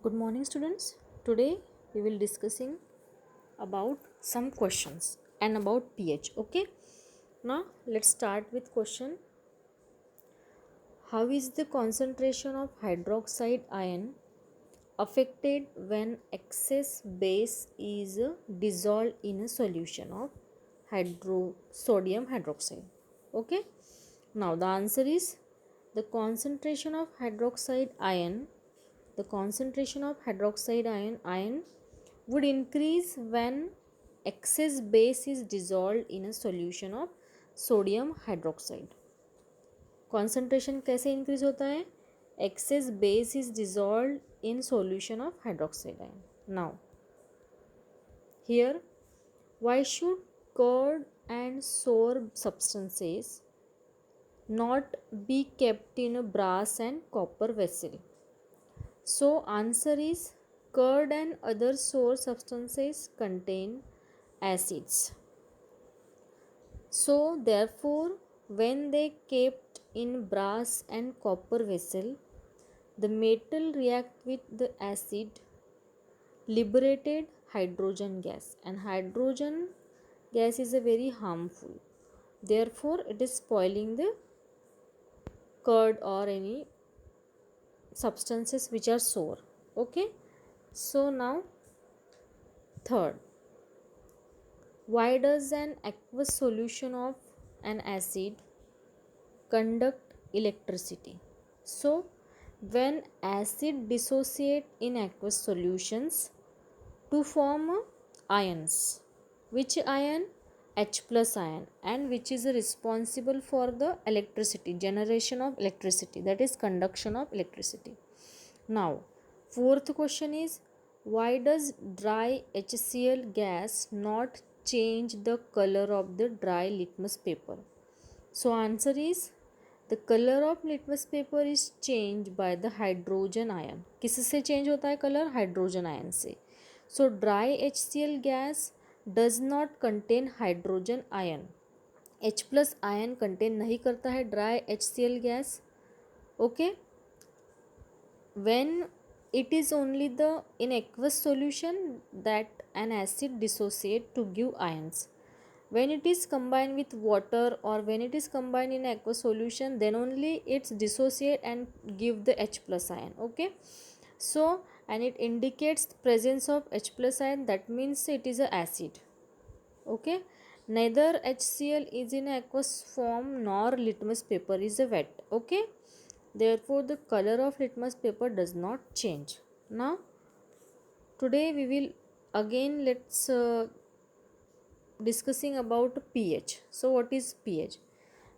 Good morning students. Today we will discussing about some questions and about pH. Okay. Now let's start with question. How is the concentration of hydroxide ion affected when excess base is dissolved in a solution of sodium hydroxide? Okay. Now the answer is the concentration of hydroxide ion the concentration of hydroxide ion would increase when excess base is dissolved in a solution of sodium hydroxide. Concentration कैसे increase होता है? Excess base is dissolved in solution of hydroxide ion. Now, here, why should curd and sour substances not be kept in a brass and copper vessel? So answer is curd and other sour substances contain acids. So therefore when they kept in brass and copper vessel, the metal react with the acid liberated hydrogen gas, and hydrogen gas is a very harmful. Therefore it is spoiling the curd or any substances which are sour. Okay. So now third, why does an aqueous solution of an acid conduct electricity? So, when acid dissociate in aqueous solutions to form ions, which ion? H plus ion, and which is responsible for the electricity, generation of electricity, that is conduction of electricity. Now, fourth question is, why does dry HCl gas not change the color of the dry litmus paper? So, answer is the color of litmus paper is changed by the hydrogen ion. किससे change होता है color? Hydrogen ion से. So, dry HCl gas does not contain hydrogen ion. H plus ion contain नहीं करता है dry HCl gas. Okay. When it is only the in aqueous solution that an acid dissociate to give ions. When it is combined with water or when it is combined in aqueous solution, then only it's dissociate and give the H plus ion. Okay. So and it indicates the presence of H plus ion, that means it is a acid. Okay. Neither HCl is in aqueous form nor litmus paper is a wet. Okay. Therefore the color of litmus paper does not change. Now today we will again discussing about pH. So what is pH?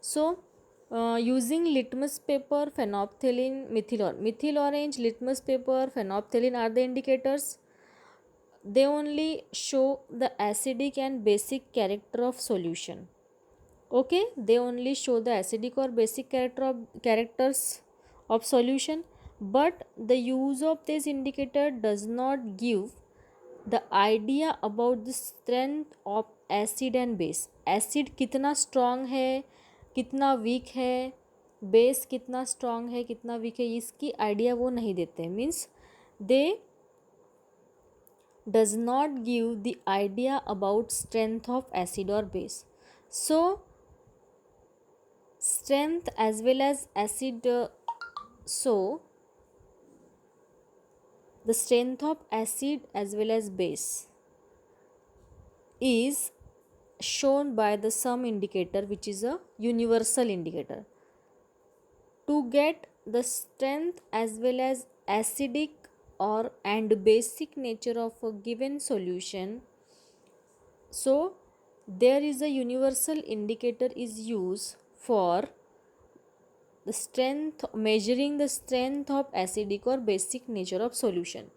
So using litmus paper, phenolphthalein, methyl orange, litmus paper, phenolphthalein are the indicators. They only show the acidic and basic character of solution. Okay, they only show the acidic or basic characters of solution, but the use of this indicator does not give the idea about the strength of acid and base. Acid कितना strong है, कितना weak है, base कितना strong है, कितना weak है, इसकी idea वो नहीं देते. Means they does not give the idea about strength of acid or base. So strength as well as acid, so the strength of acid as well as base is shown by the sum indicator, which is a universal indicator. To get the strength as well as acidic or and basic nature of a given solution, so there is a universal indicator is used for the strength, measuring the strength of acidic or basic nature of solution.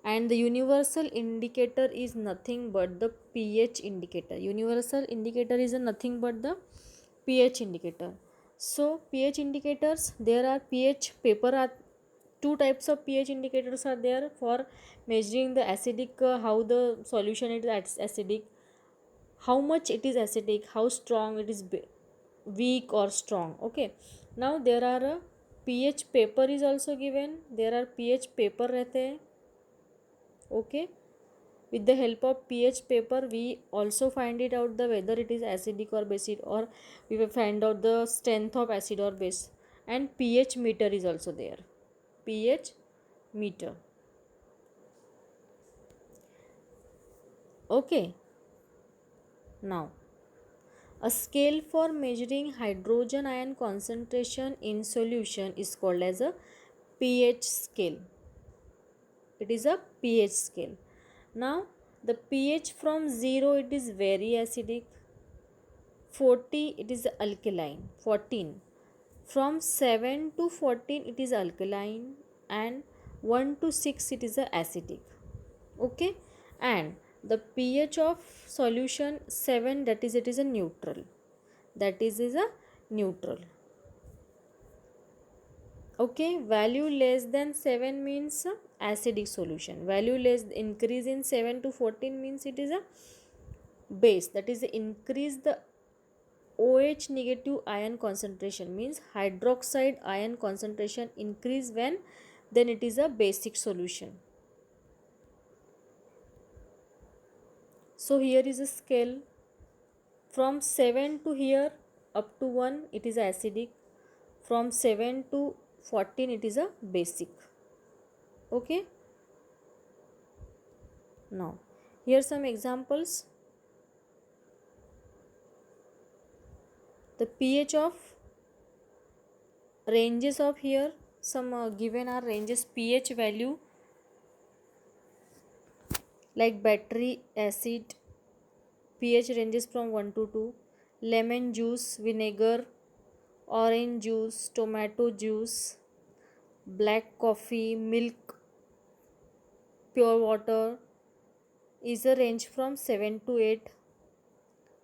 And the universal indicator is nothing but the pH indicator. Universal indicator is nothing but the pH indicator. So pH indicators, there are pH paper, are two types of pH indicators are there for measuring the acidic, how the solution is acidic, how much it is acidic, how strong it is, weak or strong. Okay. Now there are pH paper is also given. There are pH paper रहते हैं. Okay. With the help of pH paper, we also find it out the whether it is acidic or basic, or we will find out the strength of acid or base. And pH meter is also there. pH meter. Okay. Now, a scale for measuring hydrogen ion concentration in solution is called as a pH scale. It is a pH scale. Now, the pH from 0 it is very acidic, 40 it is alkaline, 14. From 7 to 14 it is alkaline, and 1 to 6 it is acidic. Okay, and the pH of solution 7, that is it is a neutral. That is a neutral. Okay, value less than 7 means acidic solution. Value less increase in 7 to 14 means it is a base. That is increase the OH negative ion concentration, means hydroxide ion concentration increase when, then it is a basic solution. So here is a scale from 7 to here up to 1 it is acidic, from 7 to 14 it is a basic. Okay, now here some examples. The pH of ranges of here some given are ranges pH value, like battery acid pH ranges from 1 to 2, lemon juice, vinegar, orange juice, tomato juice, black coffee, milk, pure water is a range from 7 to 8,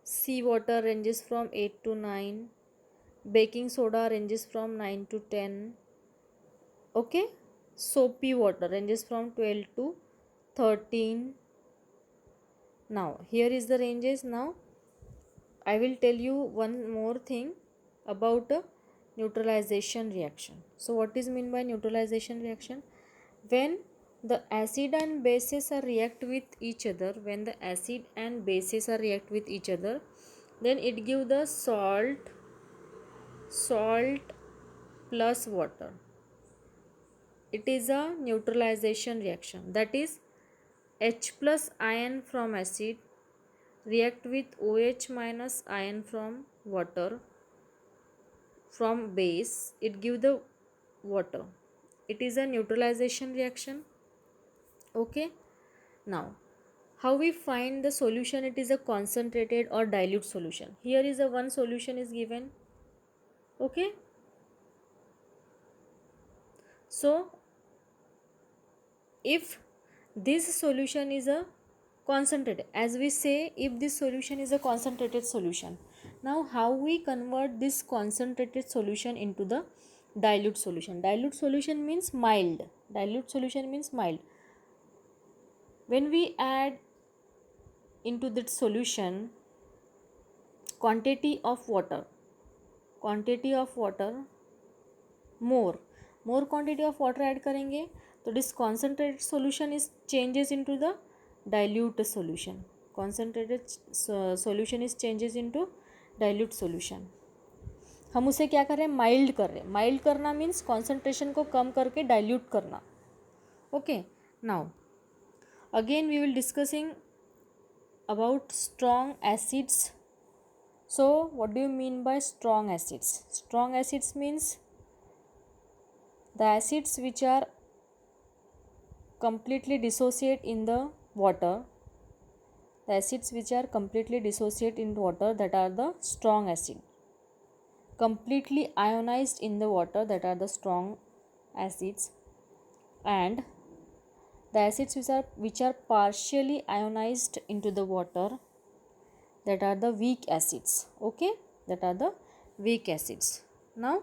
sea water ranges from 8 to 9, baking soda ranges from 9 to 10. Okay, soapy water ranges from 12 to 13. Now here is the ranges. Now I will tell you one more thing about a neutralization reaction. So what is meant by neutralization reaction? When the acid and bases are react with each other, when the acid and bases are react with each other, then it give the salt plus water. It is a neutralization reaction. That is H plus ion from acid react with OH minus ion from water from base, it give the water. It is a neutralization reaction. Okay, now how we find the solution? It is a concentrated or dilute solution. Here is a one solution is given. Okay, so if this solution is a concentrated, as we say, if this solution is a concentrated solution, now how we convert this concentrated solution into the dilute solution? Dilute solution means mild. Dilute solution means mild. When we add into that solution quantity of water more quantity of water add करेंगे तो this concentrated solution is changes into the dilute solution. Concentrated solution is changes into dilute solution. हम उसे क्या कर रहे हैं? Mild कर रहे हैं. माइल्ड करना मीन्स कॉन्सेंट्रेशन को कम करके डाइल्यूट करना. Okay, now again we will discussing about strong acids. So what do you mean by strong acids? Strong acids means the acids which are completely dissociate in the water. The acids which are completely dissociate in water, that are the strong acid. Completely ionized in the water, that are the strong acids. And the acids which are partially ionized into the water, that are the weak acids. Okay, that are the weak acids. Now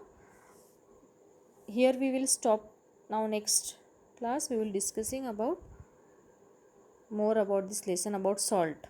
here we will stop. Now next class we will discussing about more about this lesson about salt.